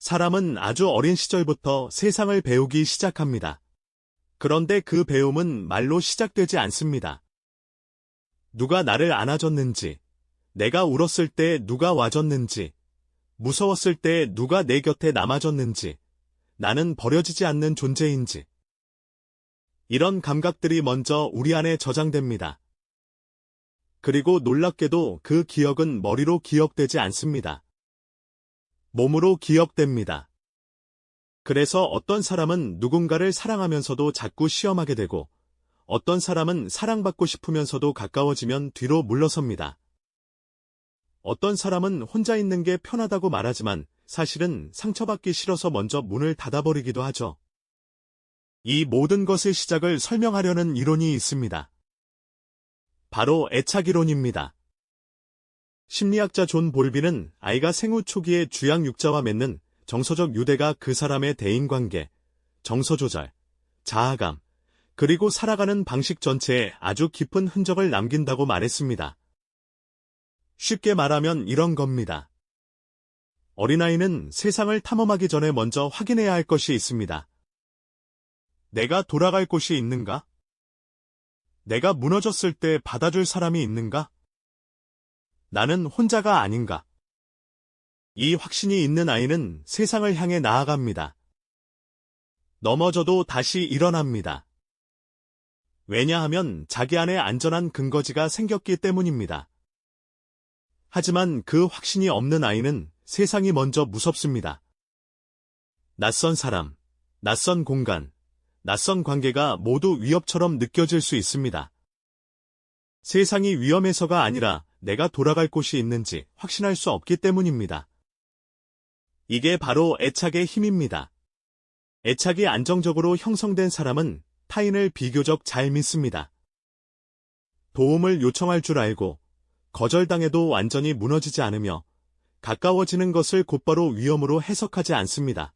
사람은 아주 어린 시절부터 세상을 배우기 시작합니다. 그런데 그 배움은 말로 시작되지 않습니다. 누가 나를 안아줬는지, 내가 울었을 때 누가 와줬는지, 무서웠을 때 누가 내 곁에 남아줬는지, 나는 버려지지 않는 존재인지. 이런 감각들이 먼저 우리 안에 저장됩니다. 그리고 놀랍게도 그 기억은 머리로 기억되지 않습니다. 몸으로 기억됩니다. 그래서 어떤 사람은 누군가를 사랑하면서도 자꾸 시험하게 되고, 어떤 사람은 사랑받고 싶으면서도 가까워지면 뒤로 물러섭니다. 어떤 사람은 혼자 있는 게 편하다고 말하지만 사실은 상처받기 싫어서 먼저 문을 닫아버리기도 하죠. 이 모든 것의 시작을 설명하려는 이론이 있습니다. 바로 애착이론입니다. 심리학자 존 볼비는 아이가 생후 초기에 주양육자와 맺는 정서적 유대가 그 사람의 대인관계, 정서조절, 자아감, 그리고 살아가는 방식 전체에 아주 깊은 흔적을 남긴다고 말했습니다. 쉽게 말하면 이런 겁니다. 어린아이는 세상을 탐험하기 전에 먼저 확인해야 할 것이 있습니다. 내가 돌아갈 곳이 있는가? 내가 무너졌을 때 받아줄 사람이 있는가? 나는 혼자가 아닌가? 이 확신이 있는 아이는 세상을 향해 나아갑니다. 넘어져도 다시 일어납니다. 왜냐하면 자기 안에 안전한 근거지가 생겼기 때문입니다. 하지만 그 확신이 없는 아이는 세상이 먼저 무섭습니다. 낯선 사람, 낯선 공간, 낯선 관계가 모두 위협처럼 느껴질 수 있습니다. 세상이 위험해서가 아니라 내가 돌아갈 곳이 있는지 확신할 수 없기 때문입니다. 이게 바로 애착의 힘입니다. 애착이 안정적으로 형성된 사람은 타인을 비교적 잘 믿습니다. 도움을 요청할 줄 알고 거절당해도 완전히 무너지지 않으며 가까워지는 것을 곧바로 위험으로 해석하지 않습니다.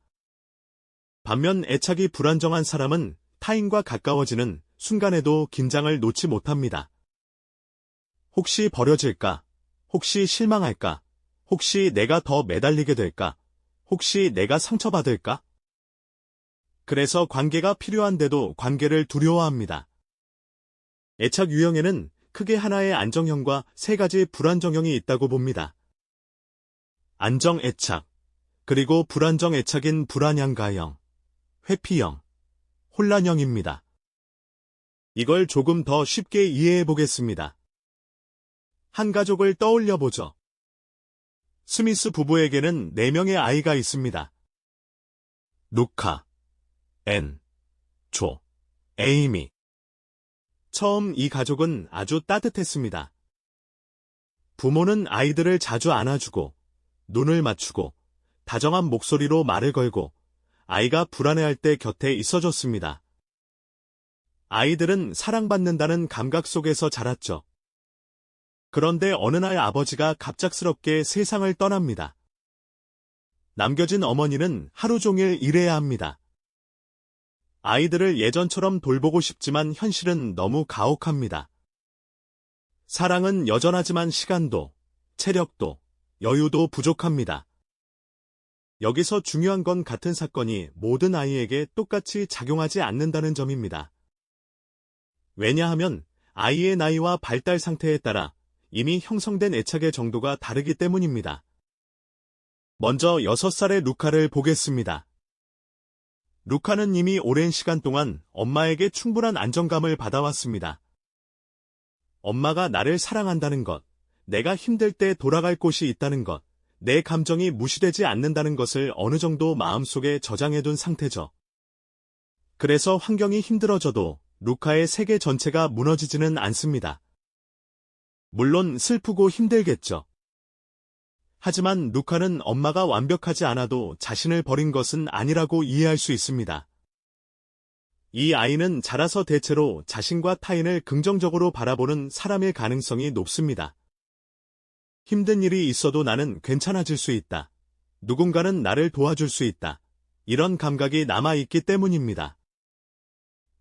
반면 애착이 불안정한 사람은 타인과 가까워지는 순간에도 긴장을 놓지 못합니다. 혹시 버려질까? 혹시 실망할까? 혹시 내가 더 매달리게 될까? 혹시 내가 상처받을까? 그래서 관계가 필요한데도 관계를 두려워합니다. 애착 유형에는 크게 하나의 안정형과 세 가지 불안정형이 있다고 봅니다. 안정 애착, 그리고 불안정 애착인 불안양가형, 회피형, 혼란형입니다. 이걸 조금 더 쉽게 이해해 보겠습니다. 한 가족을 떠올려 보죠. 스미스 부부에게는 4명의 아이가 있습니다. 루카, 앤, 조, 에이미. 처음 이 가족은 아주 따뜻했습니다. 부모는 아이들을 자주 안아주고, 눈을 맞추고, 다정한 목소리로 말을 걸고, 아이가 불안해할 때 곁에 있어줬습니다. 아이들은 사랑받는다는 감각 속에서 자랐죠. 그런데 어느 날 아버지가 갑작스럽게 세상을 떠납니다. 남겨진 어머니는 하루 종일 일해야 합니다. 아이들을 예전처럼 돌보고 싶지만 현실은 너무 가혹합니다. 사랑은 여전하지만 시간도, 체력도, 여유도 부족합니다. 여기서 중요한 건 같은 사건이 모든 아이에게 똑같이 작용하지 않는다는 점입니다. 왜냐하면 아이의 나이와 발달 상태에 따라 이미 형성된 애착의 정도가 다르기 때문입니다. 먼저 6살의 루카를 보겠습니다. 루카는 이미 오랜 시간 동안 엄마에게 충분한 안정감을 받아왔습니다. 엄마가 나를 사랑한다는 것, 내가 힘들 때 돌아갈 곳이 있다는 것, 내 감정이 무시되지 않는다는 것을 어느 정도 마음속에 저장해둔 상태죠. 그래서 환경이 힘들어져도 루카의 세계 전체가 무너지지는 않습니다. 물론 슬프고 힘들겠죠. 하지만 루카는 엄마가 완벽하지 않아도 자신을 버린 것은 아니라고 이해할 수 있습니다. 이 아이는 자라서 대체로 자신과 타인을 긍정적으로 바라보는 사람의 가능성이 높습니다. 힘든 일이 있어도 나는 괜찮아질 수 있다. 누군가는 나를 도와줄 수 있다. 이런 감각이 남아있기 때문입니다.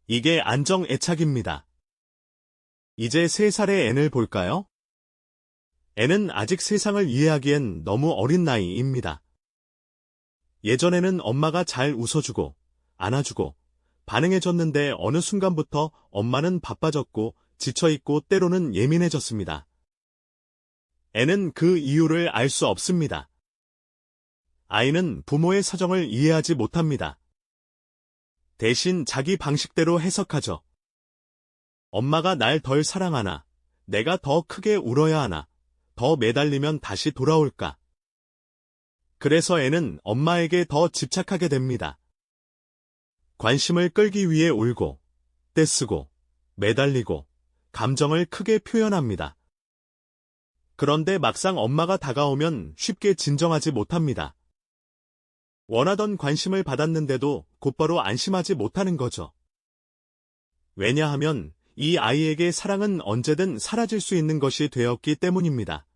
이게 안정 애착입니다. 이제 3살의 앤을 볼까요? 앤은 아직 세상을 이해하기엔 너무 어린 나이입니다. 예전에는 엄마가 잘 웃어주고, 안아주고, 반응해줬는데 어느 순간부터 엄마는 바빠졌고, 지쳐있고 때로는 예민해졌습니다. 애는 그 이유를 알 수 없습니다. 아이는 부모의 사정을 이해하지 못합니다. 대신 자기 방식대로 해석하죠. 엄마가 날 덜 사랑하나, 내가 더 크게 울어야 하나, 더 매달리면 다시 돌아올까. 그래서 애는 엄마에게 더 집착하게 됩니다. 관심을 끌기 위해 울고, 떼쓰고, 매달리고, 감정을 크게 표현합니다. 그런데 막상 엄마가 다가오면 쉽게 진정하지 못합니다. 원하던 관심을 받았는데도 곧바로 안심하지 못하는 거죠. 왜냐하면 이 아이에게 사랑은 언제든 사라질 수 있는 것이 되었기 때문입니다.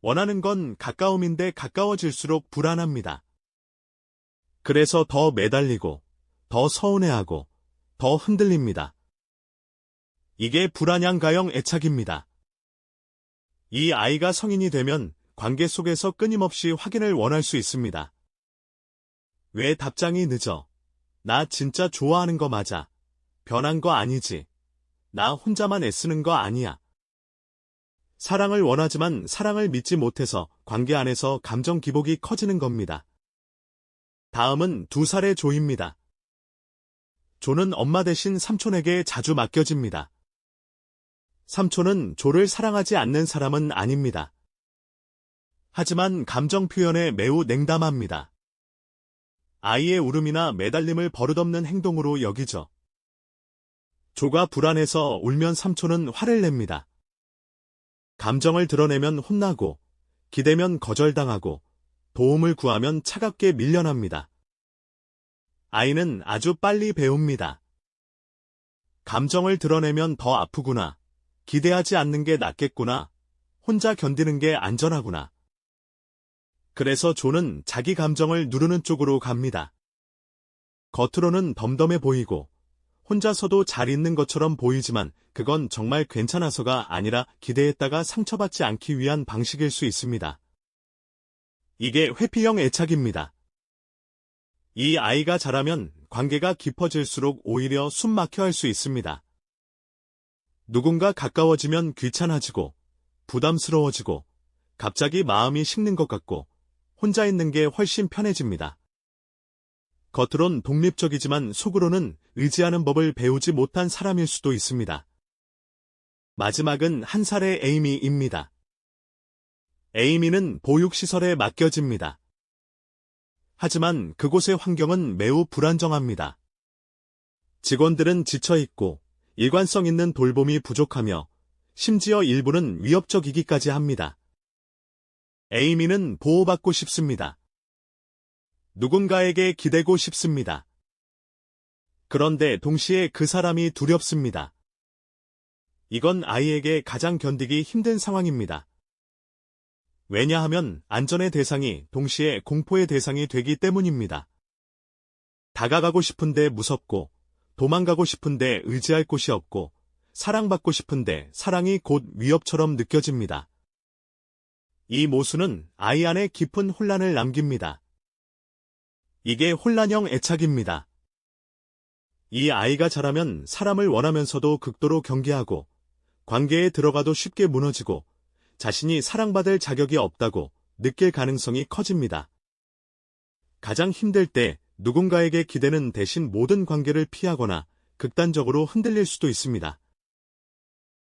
원하는 건 가까움인데 가까워질수록 불안합니다. 그래서 더 매달리고, 더 서운해하고, 더 흔들립니다. 이게 불안양가형 애착입니다. 이 아이가 성인이 되면 관계 속에서 끊임없이 확인을 원할 수 있습니다. 왜 답장이 늦어? 나 진짜 좋아하는 거 맞아? 변한 거 아니지? 나 혼자만 애쓰는 거 아니야? 사랑을 원하지만 사랑을 믿지 못해서 관계 안에서 감정 기복이 커지는 겁니다. 다음은 2살의 조입니다. 조는 엄마 대신 삼촌에게 자주 맡겨집니다. 삼촌은 조를 사랑하지 않는 사람은 아닙니다. 하지만 감정 표현에 매우 냉담합니다. 아이의 울음이나 매달림을 버릇없는 행동으로 여기죠. 조가 불안해서 울면 삼촌은 화를 냅니다. 감정을 드러내면 혼나고, 기대면 거절당하고, 도움을 구하면 차갑게 밀려납니다. 아이는 아주 빨리 배웁니다. 감정을 드러내면 더 아프구나, 기대하지 않는 게 낫겠구나, 혼자 견디는 게 안전하구나. 그래서 조는 자기 감정을 누르는 쪽으로 갑니다. 겉으로는 덤덤해 보이고, 혼자서도 잘 있는 것처럼 보이지만 그건 정말 괜찮아서가 아니라 기대했다가 상처받지 않기 위한 방식일 수 있습니다. 이게 회피형 애착입니다. 이 아이가 자라면 관계가 깊어질수록 오히려 숨 막혀 할 수 있습니다. 누군가 가까워지면 귀찮아지고, 부담스러워지고, 갑자기 마음이 식는 것 같고, 혼자 있는 게 훨씬 편해집니다. 겉으론 독립적이지만 속으로는 의지하는 법을 배우지 못한 사람일 수도 있습니다. 마지막은 1살의 에이미입니다. 에이미는 보육시설에 맡겨집니다. 하지만 그곳의 환경은 매우 불안정합니다. 직원들은 지쳐있고 일관성 있는 돌봄이 부족하며 심지어 일부는 위협적이기까지 합니다. 에이미는 보호받고 싶습니다. 누군가에게 기대고 싶습니다. 그런데 동시에 그 사람이 두렵습니다. 이건 아이에게 가장 견디기 힘든 상황입니다. 왜냐하면 안전의 대상이 동시에 공포의 대상이 되기 때문입니다. 다가가고 싶은데 무섭고, 도망가고 싶은데 의지할 곳이 없고, 사랑받고 싶은데 사랑이 곧 위협처럼 느껴집니다. 이 모순은 아이 안에 깊은 혼란을 남깁니다. 이게 혼란형 애착입니다. 이 아이가 자라면 사람을 원하면서도 극도로 경계하고, 관계에 들어가도 쉽게 무너지고, 자신이 사랑받을 자격이 없다고 느낄 가능성이 커집니다. 가장 힘들 때 누군가에게 기대는 대신 모든 관계를 피하거나 극단적으로 흔들릴 수도 있습니다.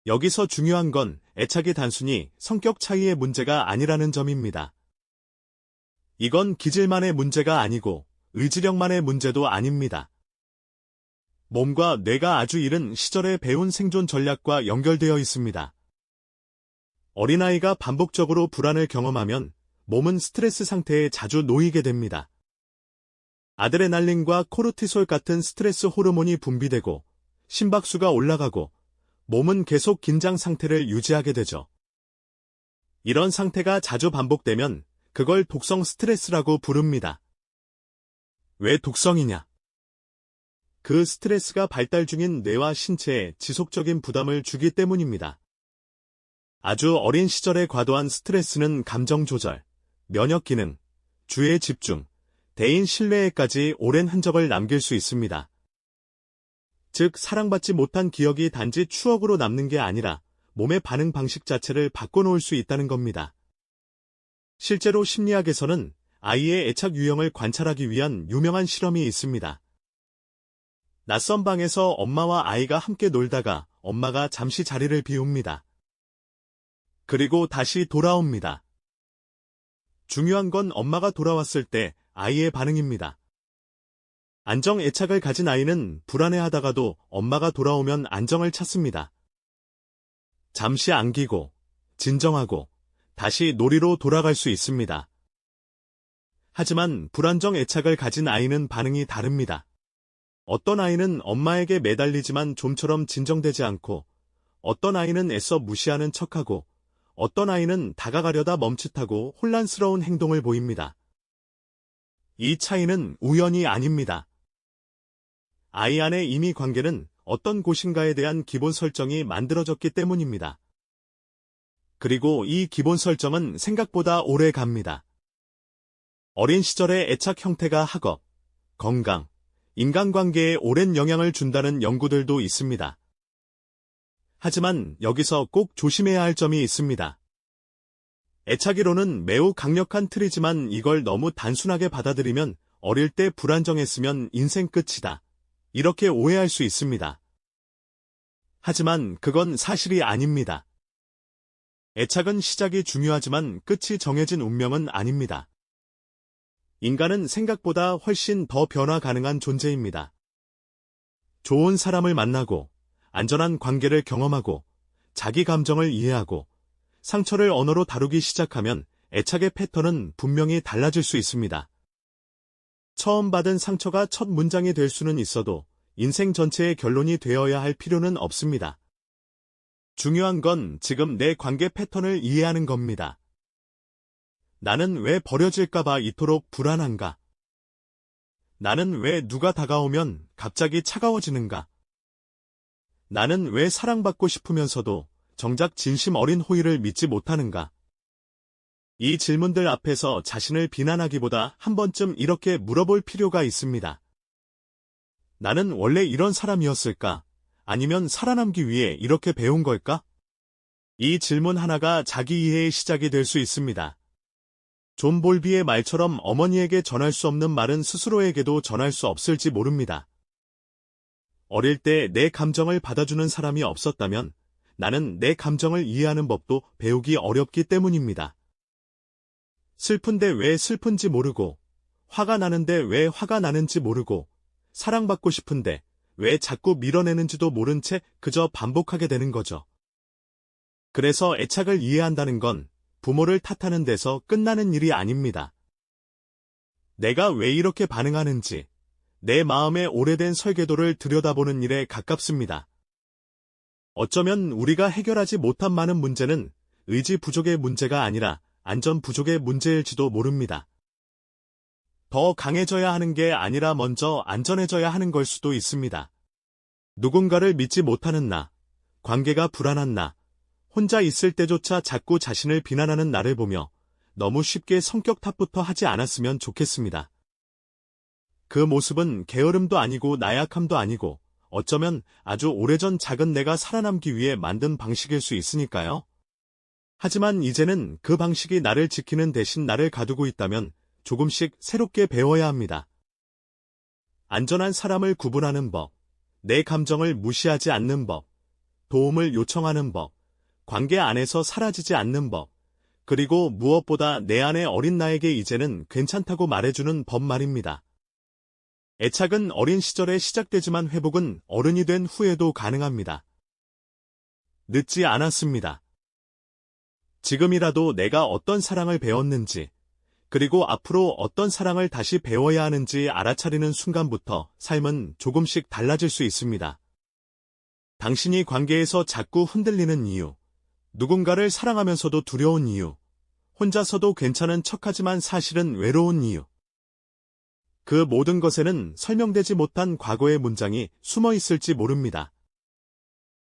여기서 중요한 건 애착이 단순히 성격 차이의 문제가 아니라는 점입니다. 이건 기질만의 문제가 아니고 의지력만의 문제도 아닙니다. 몸과 뇌가 아주 이른 시절에 배운 생존 전략과 연결되어 있습니다. 어린아이가 반복적으로 불안을 경험하면 몸은 스트레스 상태에 자주 놓이게 됩니다. 아드레날린과 코르티솔 같은 스트레스 호르몬이 분비되고 심박수가 올라가고 몸은 계속 긴장 상태를 유지하게 되죠. 이런 상태가 자주 반복되면 그걸 독성 스트레스라고 부릅니다. 왜 독성이냐? 그 스트레스가 발달 중인 뇌와 신체에 지속적인 부담을 주기 때문입니다. 아주 어린 시절의 과도한 스트레스는 감정 조절, 면역 기능, 주의 집중, 대인 신뢰에까지 오랜 흔적을 남길 수 있습니다. 즉, 사랑받지 못한 기억이 단지 추억으로 남는 게 아니라 몸의 반응 방식 자체를 바꿔놓을 수 있다는 겁니다. 실제로 심리학에서는 아이의 애착 유형을 관찰하기 위한 유명한 실험이 있습니다. 낯선 방에서 엄마와 아이가 함께 놀다가 엄마가 잠시 자리를 비웁니다. 그리고 다시 돌아옵니다. 중요한 건 엄마가 돌아왔을 때 아이의 반응입니다. 안정 애착을 가진 아이는 불안해하다가도 엄마가 돌아오면 안정을 찾습니다. 잠시 안기고, 진정하고, 다시 놀이로 돌아갈 수 있습니다. 하지만 불안정 애착을 가진 아이는 반응이 다릅니다. 어떤 아이는 엄마에게 매달리지만 좀처럼 진정되지 않고, 어떤 아이는 애써 무시하는 척하고, 어떤 아이는 다가가려다 멈칫하고 혼란스러운 행동을 보입니다. 이 차이는 우연이 아닙니다. 아이 안의 이미 관계는 어떤 곳인가에 대한 기본 설정이 만들어졌기 때문입니다. 그리고 이 기본 설정은 생각보다 오래 갑니다. 어린 시절의 애착 형태가 학업, 건강, 인간관계에 오랜 영향을 준다는 연구들도 있습니다. 하지만 여기서 꼭 조심해야 할 점이 있습니다. 애착이론은 매우 강력한 틀이지만 이걸 너무 단순하게 받아들이면 어릴 때 불안정했으면 인생 끝이다. 이렇게 오해할 수 있습니다. 하지만 그건 사실이 아닙니다. 애착은 시작이 중요하지만 끝이 정해진 운명은 아닙니다. 인간은 생각보다 훨씬 더 변화 가능한 존재입니다. 좋은 사람을 만나고, 안전한 관계를 경험하고, 자기 감정을 이해하고, 상처를 언어로 다루기 시작하면 애착의 패턴은 분명히 달라질 수 있습니다. 처음 받은 상처가 첫 문장이 될 수는 있어도 인생 전체의 결론이 되어야 할 필요는 없습니다. 중요한 건 지금 내 관계 패턴을 이해하는 겁니다. 나는 왜 버려질까봐 이토록 불안한가? 나는 왜 누가 다가오면 갑자기 차가워지는가? 나는 왜 사랑받고 싶으면서도 정작 진심 어린 호의를 믿지 못하는가? 이 질문들 앞에서 자신을 비난하기보다 한 번쯤 이렇게 물어볼 필요가 있습니다. 나는 원래 이런 사람이었을까? 아니면 살아남기 위해 이렇게 배운 걸까? 이 질문 하나가 자기 이해의 시작이 될 수 있습니다. 존 볼비의 말처럼 어머니에게 전할 수 없는 말은 스스로에게도 전할 수 없을지 모릅니다. 어릴 때 내 감정을 받아주는 사람이 없었다면 나는 내 감정을 이해하는 법도 배우기 어렵기 때문입니다. 슬픈데 왜 슬픈지 모르고, 화가 나는데 왜 화가 나는지 모르고, 사랑받고 싶은데 왜 자꾸 밀어내는지도 모른 채 그저 반복하게 되는 거죠. 그래서 애착을 이해한다는 건 부모를 탓하는 데서 끝나는 일이 아닙니다. 내가 왜 이렇게 반응하는지, 내 마음의 오래된 설계도를 들여다보는 일에 가깝습니다. 어쩌면 우리가 해결하지 못한 많은 문제는 의지 부족의 문제가 아니라 안전 부족의 문제일지도 모릅니다. 더 강해져야 하는 게 아니라 먼저 안전해져야 하는 걸 수도 있습니다. 누군가를 믿지 못하는 나, 관계가 불안한 나, 혼자 있을 때조차 자꾸 자신을 비난하는 나를 보며 너무 쉽게 성격 탓부터 하지 않았으면 좋겠습니다. 그 모습은 게으름도 아니고 나약함도 아니고 어쩌면 아주 오래전 작은 내가 살아남기 위해 만든 방식일 수 있으니까요. 하지만 이제는 그 방식이 나를 지키는 대신 나를 가두고 있다면 조금씩 새롭게 배워야 합니다. 안전한 사람을 구분하는 법, 내 감정을 무시하지 않는 법, 도움을 요청하는 법, 관계 안에서 사라지지 않는 법, 그리고 무엇보다 내 안의 어린 나에게 이제는 괜찮다고 말해주는 법 말입니다. 애착은 어린 시절에 시작되지만 회복은 어른이 된 후에도 가능합니다. 늦지 않았습니다. 지금이라도 내가 어떤 사랑을 배웠는지, 그리고 앞으로 어떤 사랑을 다시 배워야 하는지 알아차리는 순간부터 삶은 조금씩 달라질 수 있습니다. 당신이 관계에서 자꾸 흔들리는 이유, 누군가를 사랑하면서도 두려운 이유, 혼자서도 괜찮은 척하지만 사실은 외로운 이유. 그 모든 것에는 설명되지 못한 과거의 문장이 숨어 있을지 모릅니다.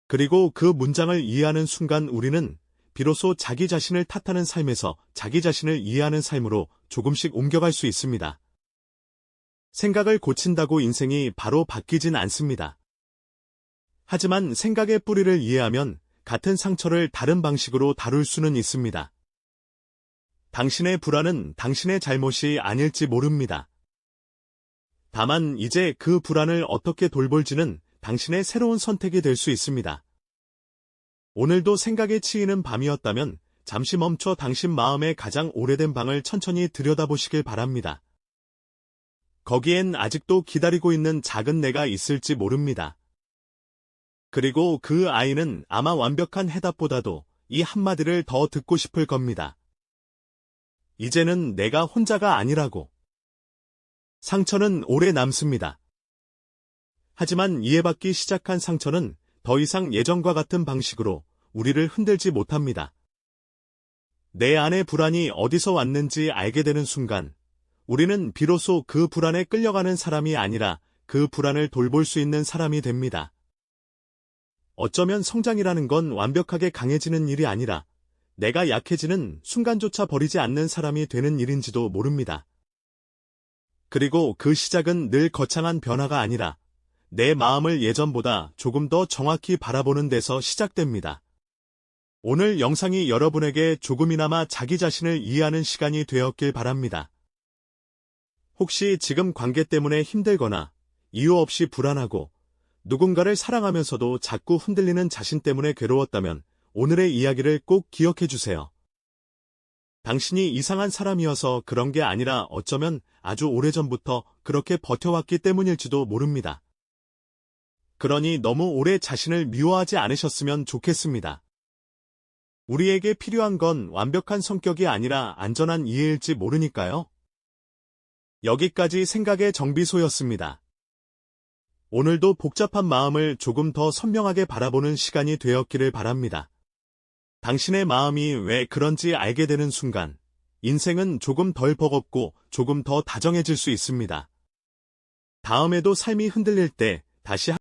그리고 그 문장을 이해하는 순간 우리는 비로소 자기 자신을 탓하는 삶에서 자기 자신을 이해하는 삶으로 조금씩 옮겨갈 수 있습니다. 생각을 고친다고 인생이 바로 바뀌진 않습니다. 하지만 생각의 뿌리를 이해하면 같은 상처를 다른 방식으로 다룰 수는 있습니다. 당신의 불안은 당신의 잘못이 아닐지 모릅니다. 다만 이제 그 불안을 어떻게 돌볼지는 당신의 새로운 선택이 될 수 있습니다. 오늘도 생각에 치이는 밤이었다면 잠시 멈춰 당신 마음의 가장 오래된 방을 천천히 들여다보시길 바랍니다. 거기엔 아직도 기다리고 있는 작은 내가 있을지 모릅니다. 그리고 그 아이는 아마 완벽한 해답보다도 이 한마디를 더 듣고 싶을 겁니다. 이제는 내가 혼자가 아니라고. 상처는 오래 남습니다. 하지만 이해받기 시작한 상처는 더 이상 예전과 같은 방식으로 우리를 흔들지 못합니다. 내 안의 불안이 어디서 왔는지 알게 되는 순간, 우리는 비로소 그 불안에 끌려가는 사람이 아니라 그 불안을 돌볼 수 있는 사람이 됩니다. 어쩌면 성장이라는 건 완벽하게 강해지는 일이 아니라 내가 약해지는 순간조차 버리지 않는 사람이 되는 일인지도 모릅니다. 그리고 그 시작은 늘 거창한 변화가 아니라 내 마음을 예전보다 조금 더 정확히 바라보는 데서 시작됩니다. 오늘 영상이 여러분에게 조금이나마 자기 자신을 이해하는 시간이 되었길 바랍니다. 혹시 지금 관계 때문에 힘들거나 이유 없이 불안하고 누군가를 사랑하면서도 자꾸 흔들리는 자신 때문에 괴로웠다면 오늘의 이야기를 꼭 기억해 주세요. 당신이 이상한 사람이어서 그런 게 아니라 어쩌면 아주 오래전부터 그렇게 버텨왔기 때문일지도 모릅니다. 그러니 너무 오래 자신을 미워하지 않으셨으면 좋겠습니다. 우리에게 필요한 건 완벽한 성격이 아니라 안전한 이해일지 모르니까요. 여기까지 생각의 정비소였습니다. 오늘도 복잡한 마음을 조금 더 선명하게 바라보는 시간이 되었기를 바랍니다. 당신의 마음이 왜 그런지 알게 되는 순간, 인생은 조금 덜 버겁고 조금 더 다정해질 수 있습니다. 다음에도 삶이 흔들릴 때 다시